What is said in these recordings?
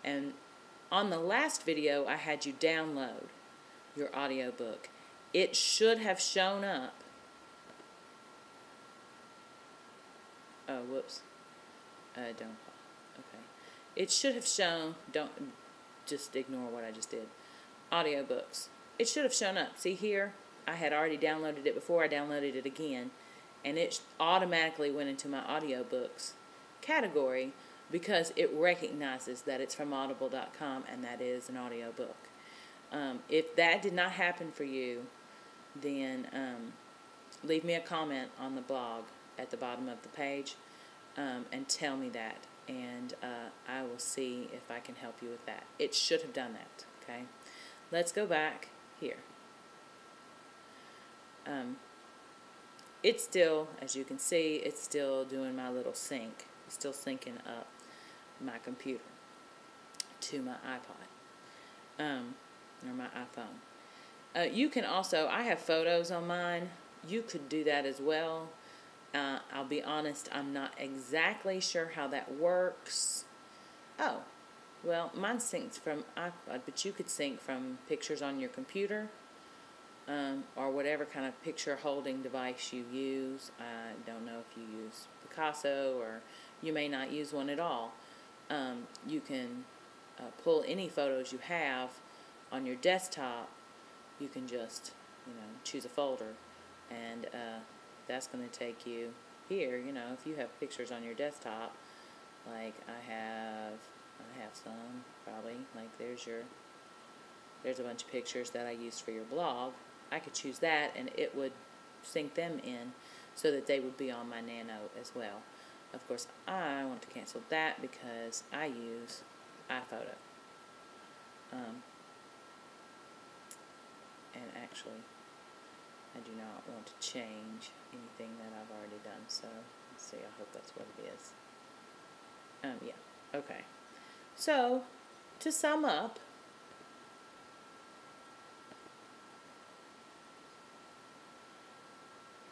And on the last video, I had you download your audiobook. It should have shown up. Oh, whoops. Don't. Okay. It should have shown, don't, just ignore what I just did. Audiobooks. It should have shown up. See here? I had already downloaded it before. I downloaded it again. And it automatically went into my audiobooks category because it recognizes that it's from audible.com and that is an audiobook. If that did not happen for you, then leave me a comment on the blog at the bottom of the page and tell me that. And I will see if I can help you with that. It should have done that. Okay. Let's go back here. It's still, as you can see, it's still doing my little sync. It's still syncing up my computer to my iPod or my iPhone. You can also, I have photos on mine. You could do that as well. I'll be honest, I'm not exactly sure how that works. Oh, well, mine syncs from iPod, but you could sync from pictures on your computer. Or whatever kind of picture holding device you use. I don't know if you use Picasso or you may not use one at all. You can pull any photos you have on your desktop. You can just, choose a folder, and that's going to take you here. If you have pictures on your desktop, like I have some probably. Like there's a bunch of pictures that I used for your blog. I could choose that and it would sync them in so that they would be on my Nano as well. Of course, I want to cancel that because I use iPhoto. And actually, I do not want to change anything that I've already done. So, let's see, I hope that's what it is. Yeah, okay. So, to sum up,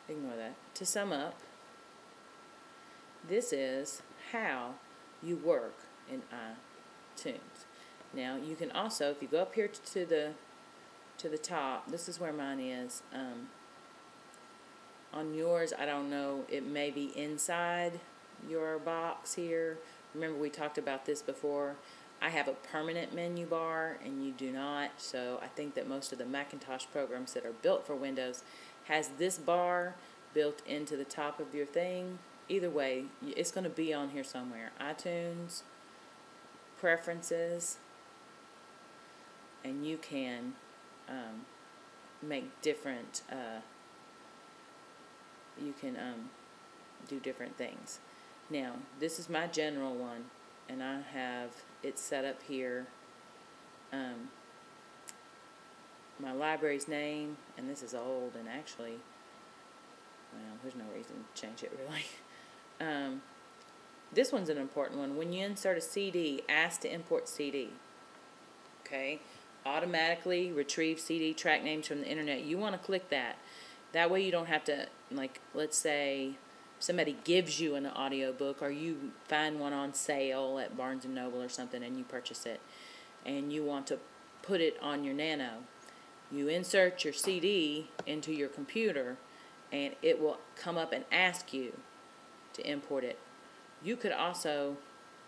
ignore that. To sum up, this is how you work in iTunes. Now, you can also, if you go up here to the top, this is where mine is. On yours, I don't know, it may be inside your box here. Remember, we talked about this before. I have a permanent menu bar, and you do not. So I think that most of the Macintosh programs that are built for Windows has this bar built into the top of your thing. Either way, it's going to be on here somewhere. iTunes, Preferences, and you can make different, you can do different things. Now, this is my general one, and I have it set up here. My library's name, and this is old, and actually, well, there's no reason to change it really. This one's an important one. When you insert a CD, ask to import CD. Okay? Automatically retrieve CD track names from the internet. You want to click that. That way you don't have to, like, let's say somebody gives you an audiobook or you find one on sale at Barnes & Noble or something and you purchase it and you want to put it on your Nano. You insert your CD into your computer and it will come up and ask you to import it. You could also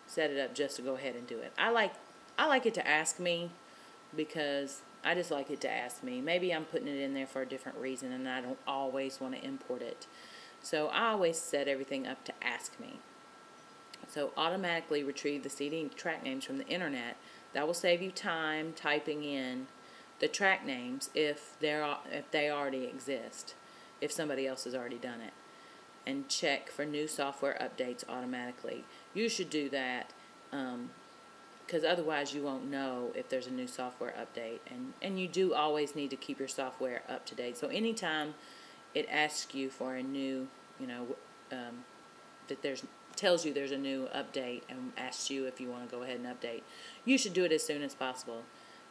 set it up just to go ahead and do it. I like it to ask me because I just like it to ask me. Maybe I'm putting it in there for a different reason and I don't always want to import it. So I always set everything up to ask me. So automatically retrieve the CD track names from the internet. That will save you time typing in the track names if they already exist, if somebody else has already done it. And check for new software updates automatically. You should do that because otherwise you won't know if there's a new software update. And you do always need to keep your software up to date. So anytime it asks you for a new, that tells you there's a new update and asks you if you want to go ahead and update, you should do it as soon as possible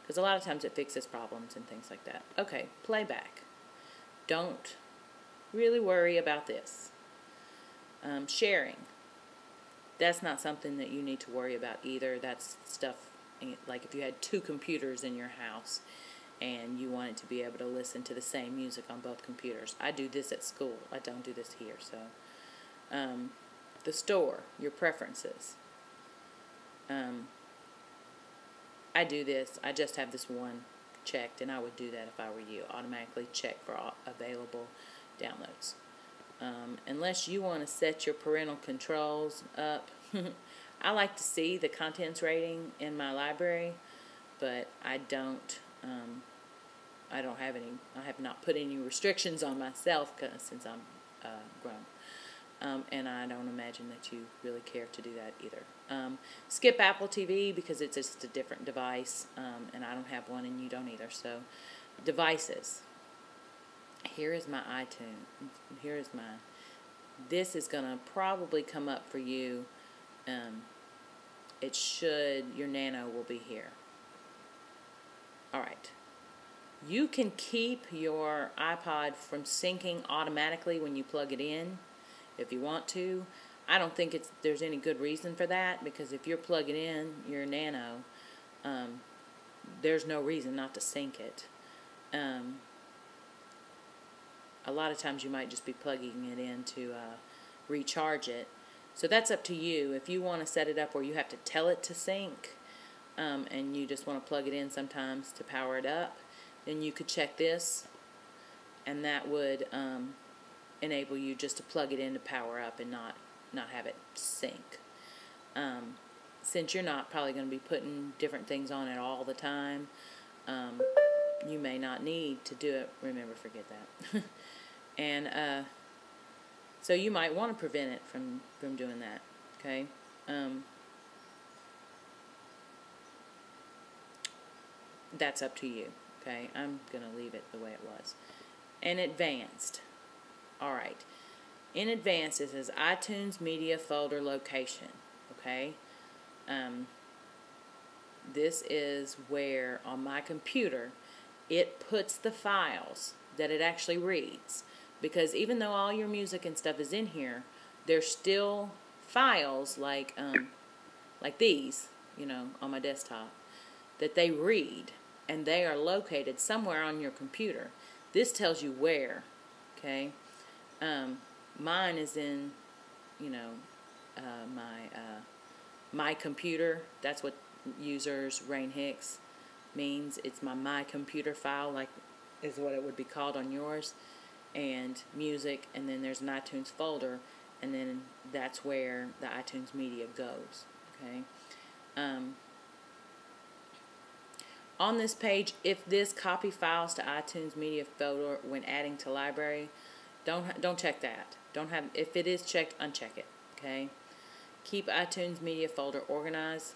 because a lot of times it fixes problems and things like that. Okay, playback. Don't really worry about this. Sharing. That's not something that you need to worry about either. That's stuff like if you had two computers in your house and you wanted to be able to listen to the same music on both computers. I do this at school. I don't do this here. So, the store, your preferences. I do this. I just have this one checked, and I would do that if I were you. Automatically check for all available downloads. Unless you want to set your parental controls up. I like to see the contents rating in my library, but I don't have any. I have not put any restrictions on myself since I'm grown, and I don't imagine that you really care to do that either. Skip Apple TV because it's just a different device, and I don't have one, and you don't either. So, devices. Here is my iTunes. Here is mine. This is gonna probably come up for you. It should. Your Nano will be here. All right. You can keep your iPod from syncing automatically when you plug it in, if you want to. I don't think there's any good reason for that, because if you're plugging in your Nano, there's no reason not to sync it. A lot of times you might just be plugging it in to recharge it. So that's up to you. If you want to set it up where you have to tell it to sync, and you just want to plug it in sometimes to power it up, then you could check this, and that would enable you just to plug it in to power up and not have it sync. Since you're not probably going to be putting different things on it all the time, you may not need to do it. Remember, forget that. And so you might want to prevent it from doing that. Okay. That's up to you. Okay, I'm going to leave it the way it was. And advanced. All right. In advanced, it says iTunes Media Folder Location. Okay. This is where, on my computer, it puts the files that it actually reads. Because even though all your music and stuff is in here, there's still files like these, on my desktop, that they read. And they are located somewhere on your computer. This tells you where, okay? Mine is in, my computer. That's what users Rain Hicks means. It's my computer file, like is what it would be called on yours. And music, and then there's an iTunes folder, and then that's where the iTunes media goes, okay? On this page, if this copy files to iTunes media folder when adding to library, don't check that. If it is checked, uncheck it. Okay. Keep iTunes media folder organized.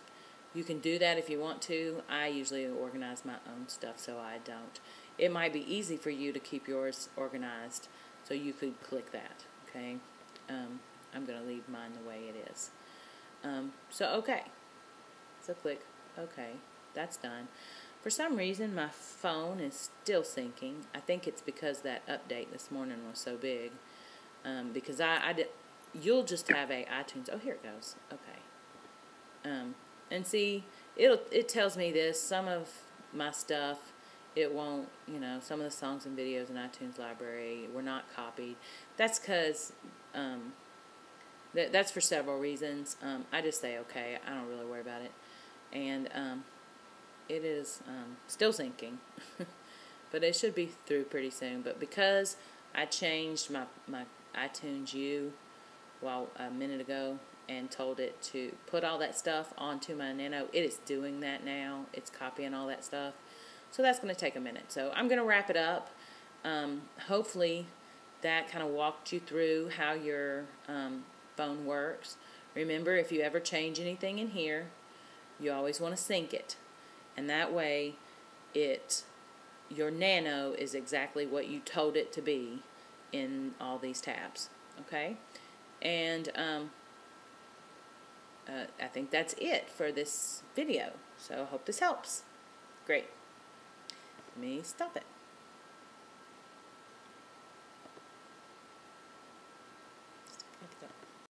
You can do that if you want to. I usually organize my own stuff, so I don't. It might be easy for you to keep yours organized, so you could click that. Okay. I'm going to leave mine the way it is. Okay. So click OK. That's done. For some reason, my phone is still syncing. I think it's because that update this morning was so big. Because you'll just have a iTunes. Oh, here it goes. Okay. And see, it tells me this. Some of my stuff, it won't. Some of the songs and videos in iTunes library were not copied. That's because that's for several reasons. I just say okay. I don't really worry about it. And it is still syncing, but it should be through pretty soon. But because I changed my iTunes U a minute ago and told it to put all that stuff onto my Nano, it is doing that now. It's copying all that stuff. So that's going to take a minute. So I'm going to wrap it up. Hopefully that kind of walked you through how your phone works. Remember, if you ever change anything in here, you always want to sync it. And that way, your Nano is exactly what you told it to be in all these tabs. Okay? And I think that's it for this video. So I hope this helps. Great. Let me stop it.